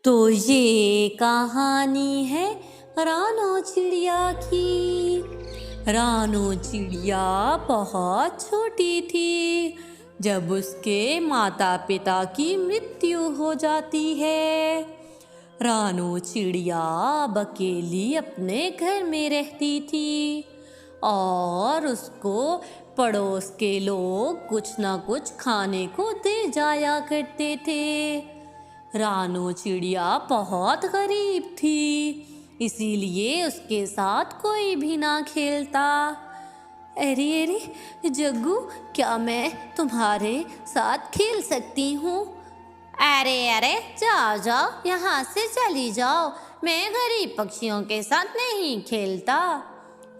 तो ये कहानी है रानो चिड़िया की। रानो चिड़िया बहुत छोटी थी जब उसके माता पिता की मृत्यु हो जाती है। रानो चिड़िया अब अकेली अपने घर में रहती थी और उसको पड़ोस के लोग कुछ ना कुछ खाने को दे जाया करते थे। रानो चिड़िया बहुत गरीब थी, इसीलिए उसके साथ कोई भी ना खेलता। अरे अरे जग्गू, क्या मैं तुम्हारे साथ खेल सकती हूँ? अरे अरे जाओ जाओ, यहाँ से चली जाओ, मैं गरीब पक्षियों के साथ नहीं खेलता।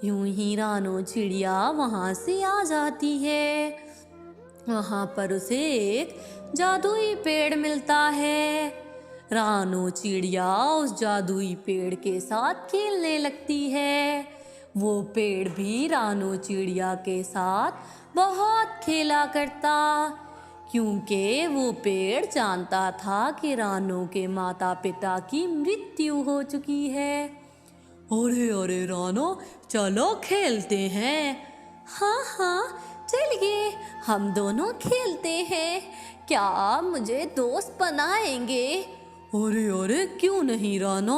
यूं ही रानो चिड़िया वहाँ से आ जाती है। वहाँ पर उसे एक जादुई पेड़ मिलता है। रानो चिड़िया उस जादुई पेड़ के साथ खेलने लगती है। वो पेड़ भी रानो चिड़िया के साथ बहुत खेला करता, क्योंकि वो पेड़ जानता था कि रानो के माता पिता की मृत्यु हो चुकी है। अरे अरे रानो, चलो खेलते हैं। हाँ हाँ चलिए, हम दोनों खेलते हैं। क्या आप मुझे दोस्त बनाएंगे? अरे अरे क्यों नहीं रानो,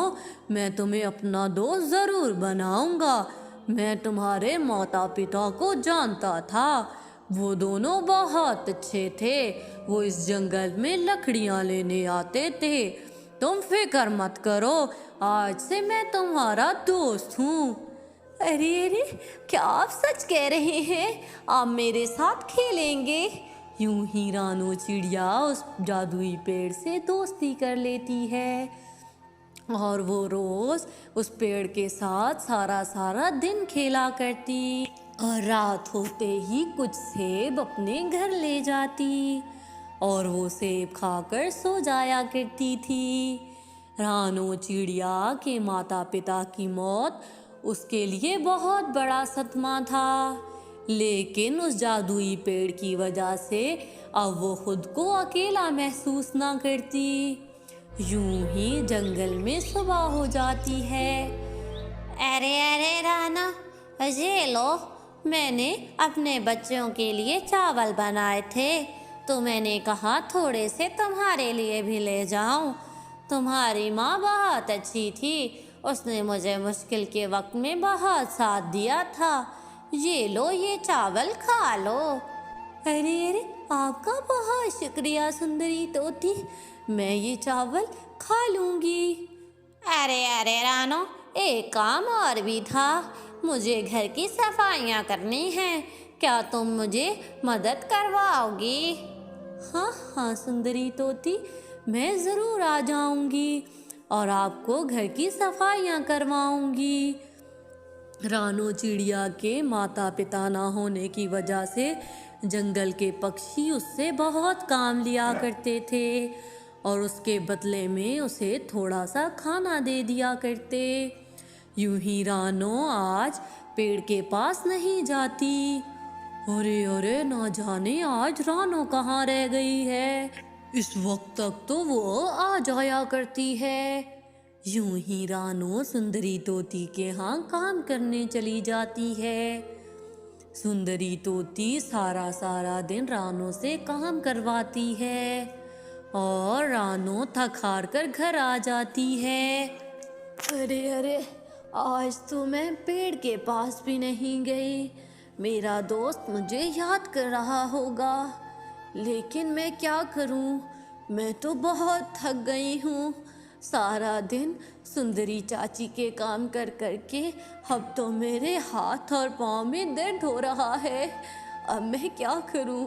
मैं तुम्हें अपना दोस्त ज़रूर बनाऊंगा। मैं तुम्हारे माता पिता को जानता था, वो दोनों बहुत अच्छे थे। वो इस जंगल में लकड़ियाँ लेने आते थे। तुम फिक्र मत करो, आज से मैं तुम्हारा दोस्त हूँ। अरे अरे, क्या आप सच कह रहे हैं? आप मेरे साथ खेलेंगे? यूं ही रानो चिड़िया उस जादुई पेड़ से दोस्ती कर लेती है और वो रोज उस पेड़ के साथ सारा सारा दिन खेला करती और रात होते ही कुछ सेब अपने घर ले जाती और वो सेब खाकर सो जाया करती थी। रानो चिड़िया के माता पिता की मौत उसके लिए बहुत बड़ा सदमा था, लेकिन उस जादुई पेड़ की वजह से अब वो खुद को अकेला महसूस ना करती। यूं ही जंगल में सुबह हो जाती है। अरे अरे राना, ये लो, मैंने अपने बच्चों के लिए चावल बनाए थे, तो मैंने कहा थोड़े से तुम्हारे लिए भी ले जाऊं। तुम्हारी माँ बहुत अच्छी थी, उसने मुझे मुश्किल के वक्त में बहुत साथ दिया था। ये लो, ये चावल खा लो। अरे अरे, आपका बहुत शुक्रिया सुंदरी तोती, मैं ये चावल खा लूँगी। अरे अरे रानो, एक काम और भी था, मुझे घर की सफाइयाँ करनी हैं, क्या तुम मुझे मदद करवाओगी? हाँ हाँ सुंदरी तोती, मैं ज़रूर आ जाऊंगी और आपको घर की सफाइयाँ करवाऊंगी। रानो चिड़िया के माता पिता ना होने की वजह से जंगल के पक्षी उससे बहुत काम लिया करते थे और उसके बदले में उसे थोड़ा सा खाना दे दिया करते। यूं ही रानो आज पेड़ के पास नहीं जाती। अरे अरे, ना जाने आज रानो कहाँ रह गई है। इस वक्त तक तो वो आ जाया करती है। यूं ही रानो सुंदरी तोती के यहाँ काम करने चली जाती है। सुंदरी तोती सारा सारा दिन रानो से काम करवाती है और रानो थक हार कर घर आ जाती है। अरे अरे, आज तो मैं पेड़ के पास भी नहीं गई। मेरा दोस्त मुझे याद कर रहा होगा, लेकिन मैं क्या करूं? मैं तो बहुत थक गई हूँ। सारा दिन सुंदरी चाची के काम कर कर के अब तो मेरे हाथ और पाँव में दर्द हो रहा है। अब मैं क्या करूं?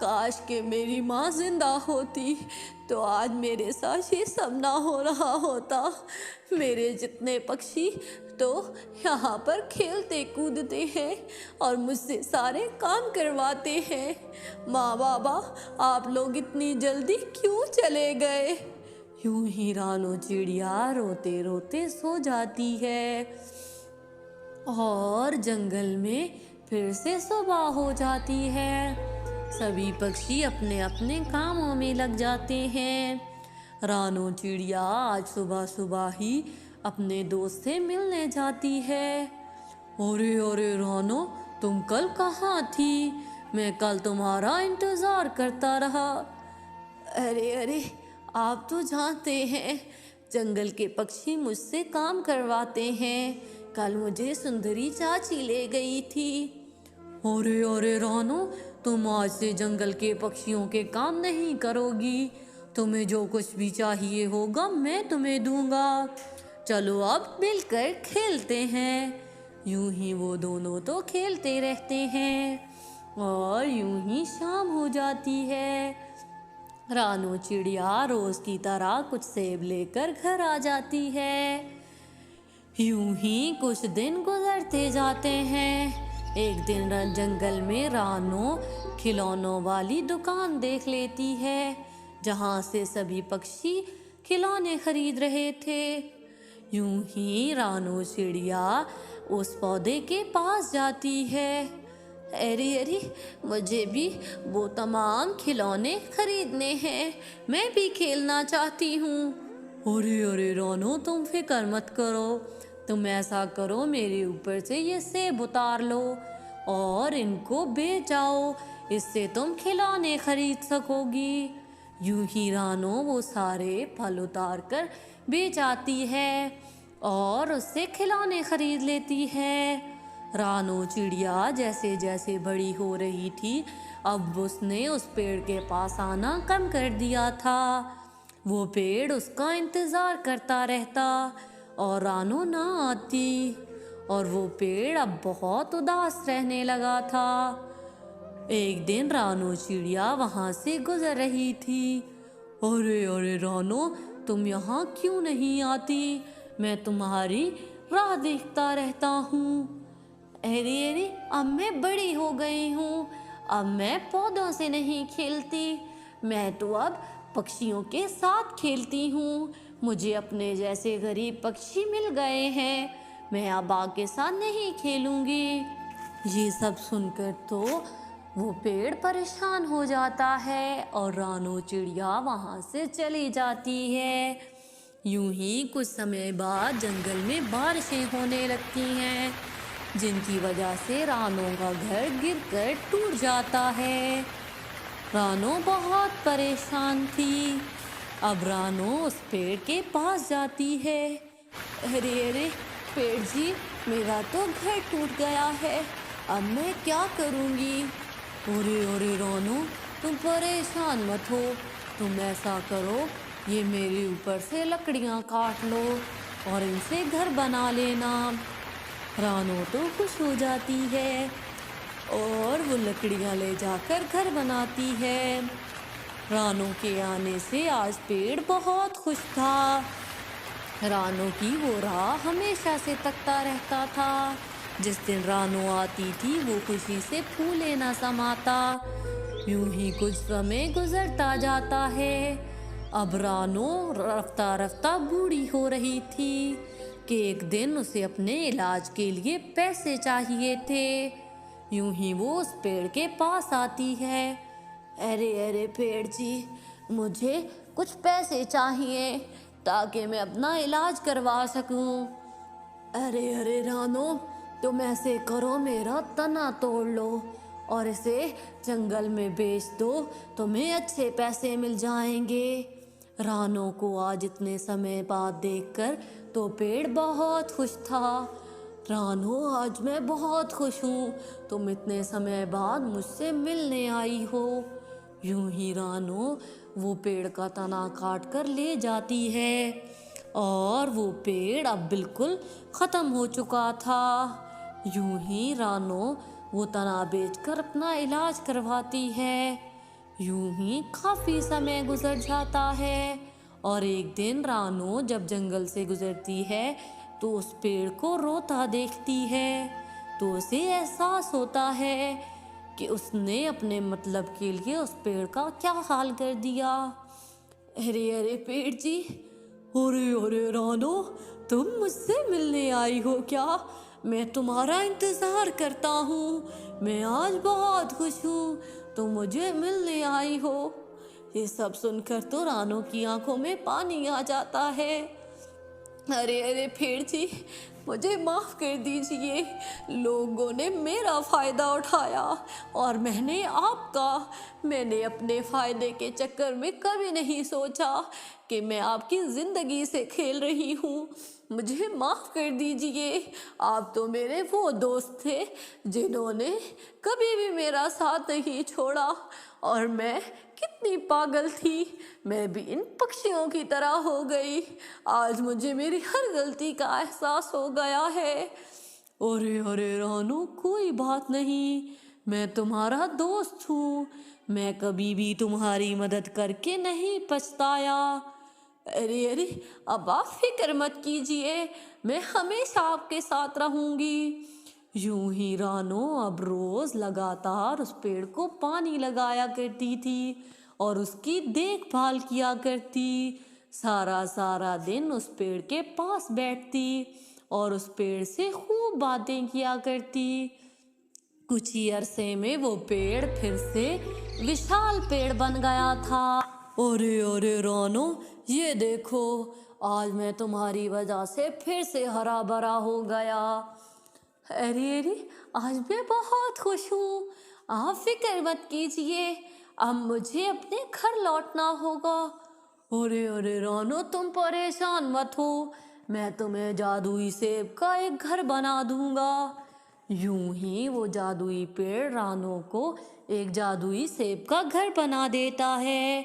काश कि मेरी माँ जिंदा होती तो आज मेरे साथ ये सब ना हो रहा होता। मेरे जितने पक्षी तो यहाँ पर खेलते कूदते हैं और मुझसे सारे काम करवाते हैं। माँ बाबा, आप लोग इतनी जल्दी क्यों चले गए? यूं ही रानो चिड़िया रोते रोते सो जाती है और जंगल में फिर से सुबह हो जाती है। सभी पक्षी अपने अपने कामों में लग जाते हैं। रानो चिड़िया आज सुबह सुबह ही अपने दोस्त से मिलने जाती है। अरे अरे रानो, तुम कल कहाँ थी? मैं कल तुम्हारा इंतज़ार करता रहा। अरे अरे, आप तो जानते हैं जंगल के पक्षी मुझसे काम करवाते हैं। कल मुझे सुंदरी चाची ले गई थी। अरे अरे रानो, तुम आज से जंगल के पक्षियों के काम नहीं करोगी। तुम्हें जो कुछ भी चाहिए होगा मैं तुम्हें दूंगा। चलो अब मिलकर खेलते हैं। यूं ही वो दोनों तो खेलते रहते हैं और यूं ही शाम हो जाती है। रानो चिड़िया रोज की तरह कुछ सेब लेकर घर आ जाती है। यूं ही कुछ दिन गुजरते जाते हैं। एक दिन जंगल में रानो खिलौनों वाली दुकान देख लेती है, जहाँ से सभी पक्षी खिलौने खरीद रहे थे। यूं ही रानो चिड़िया उस पौधे के पास जाती है। अरे अरे, मुझे भी वो तमाम खिलौने खरीदने हैं, मैं भी खेलना चाहती हूँ। अरे अरे रानो, तुम फिक्र मत करो। तुम ऐसा करो, मेरे ऊपर से ये सेब उतार लो और इनको बेच आओ, इससे तुम खिलौने खरीद सकोगी। यूं ही रानो वो सारे फल उतार कर बेच आती है और उससे खिलौने खरीद लेती है। रानो चिड़िया जैसे जैसे बड़ी हो रही थी, अब उसने उस पेड़ के पास आना कम कर दिया था। वो पेड़ उसका इंतज़ार करता रहता और रानो ना आती, और वो पेड़ अब बहुत उदास रहने लगा था। एक दिन रानो चिड़िया वहाँ से गुजर रही थी। अरे अरे रानो, तुम यहाँ क्यों नहीं आती? मैं तुम्हारी राह देखता रहता हूँ। अरे अरे, अब मैं बड़ी हो गई हूँ, अब मैं पौधों से नहीं खेलती, मैं तो अब पक्षियों के साथ खेलती हूँ। मुझे अपने जैसे गरीब पक्षी मिल गए हैं, मैं अब आगे साथ नहीं खेलूँगी। ये सब सुनकर तो वो पेड़ परेशान हो जाता है और रानो चिड़िया वहाँ से चली जाती है। यूं ही कुछ समय बाद जंगल में बारिशें होने लगती हैं, जिनकी वजह से रानो का घर गिरकर टूट जाता है। रानो बहुत परेशान थी। अब रानो उस पेड़ के पास जाती है। अरे अरे पेड़ जी, मेरा तो घर टूट गया है, अब मैं क्या करूँगी? अरे अरे रानो, तुम परेशान मत हो। तुम ऐसा करो, ये मेरे ऊपर से लकड़ियाँ काट लो और इनसे घर बना लेना। रानो तो खुश हो जाती है और वो लकड़ियाँ ले जाकर घर बनाती है। रानो के आने से आज पेड़ बहुत खुश था। रानो की वो राह हमेशा से तकता रहता था। जिस दिन रानो आती थी वो खुशी से फूले न समाता। यूं ही कुछ समय गुजरता जाता है। अब रानो रफ्ता रफ्ता बूढ़ी हो रही थी कि एक दिन उसे अपने इलाज के लिए पैसे चाहिए थे। यूं ही वो उस पेड़ के पास आती है। अरे अरे पेड़ जी, मुझे कुछ पैसे चाहिए ताकि मैं अपना इलाज करवा सकूं। अरे अरे रानो, तुम ऐसे करो, मेरा तना तोड़ लो और इसे जंगल में बेच दो, तुम्हें अच्छे पैसे मिल जाएंगे। रानो को आज इतने समय बाद देखकर तो पेड़ बहुत खुश था। रानो, आज मैं बहुत खुश हूँ, तुम इतने समय बाद मुझसे मिलने आई हो। यूं ही रानो वो पेड़ का तना काट कर ले जाती है और वो पेड़ अब बिल्कुल ख़त्म हो चुका था। यूं ही रानो वो तना बेचकर अपना इलाज करवाती है। यूं ही काफ़ी समय गुजर जाता है और एक दिन रानो जब जंगल से गुजरती है तो उस पेड़ को रोता देखती है, तो उसे एहसास होता है कि उसने अपने मतलब के लिए उस पेड़ का क्या हाल कर दिया। अरे अरे पेड़ जी, अरे अरे रानो, तुम मुझसे मिलने आई हो क्या? मैं तुम्हारा इंतज़ार करता हूँ, मैं आज बहुत खुश हूँ, तुम मुझे मिलने आई हो। ये सब सुनकर तो रानो की आंखों में पानी आ जाता है। अरे अरे भेड़ जी, मुझे माफ़ कर दीजिए। लोगों ने मेरा फ़ायदा उठाया और मैंने आपका। मैंने अपने फ़ायदे के चक्कर में कभी नहीं सोचा कि मैं आपकी ज़िंदगी से खेल रही हूँ। मुझे माफ़ कर दीजिए। आप तो मेरे वो दोस्त थे जिन्होंने कभी भी मेरा साथ नहीं छोड़ा। और मैं कितनी पागल थी, मैं भी इन पक्षियों की तरह हो गई। आज मुझे मेरी हर गलती का एहसास हो गया है। अरे अरे रानू, कोई बात नहीं, मैं तुम्हारा दोस्त हूँ। मैं कभी भी तुम्हारी मदद करके नहीं पछताया। अरे अरे, अब आप फिक्र मत कीजिए, मैं हमेशा आपके साथ रहूंगी। यूं ही रानो अब रोज लगातार उस पेड़ को पानी लगाया करती थी और उसकी देखभाल किया करती। सारा सारा दिन उस पेड़ के पास बैठती और उस पेड़ से खूब बातें किया करती। कुछ ही अरसे में वो पेड़ फिर से विशाल पेड़ बन गया था। अरे अरे रानो, ये देखो, आज मैं तुम्हारी वजह से फिर से हरा भरा हो गया। अरे अरे, आज मैं बहुत खुश हूँ। आप फिक्र मत कीजिए, अब मुझे अपने घर लौटना होगा। अरे अरे रानो, तुम परेशान मत हो, मैं तुम्हें जादुई सेब का एक घर बना दूंगा। यूं ही वो जादुई पेड़ रानो को एक जादुई सेब का घर बना देता है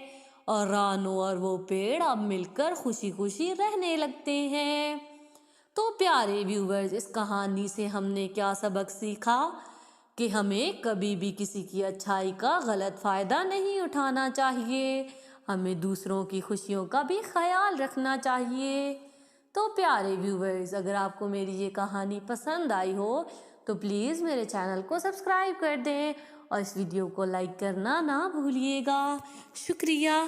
और रानो और वो पेड़ अब मिलकर खुशी खुशी रहने लगते हैं। तो प्यारे व्यूवर्स, इस कहानी से हमने क्या सबक सीखा कि हमें कभी भी किसी की अच्छाई का गलत फ़ायदा नहीं उठाना चाहिए। हमें दूसरों की खुशियों का भी ख्याल रखना चाहिए। तो प्यारे व्यूवर्स, अगर आपको मेरी ये कहानी पसंद आई हो तो प्लीज़ मेरे चैनल को सब्सक्राइब कर दें और इस वीडियो को लाइक करना ना भूलिएगा। शुक्रिया।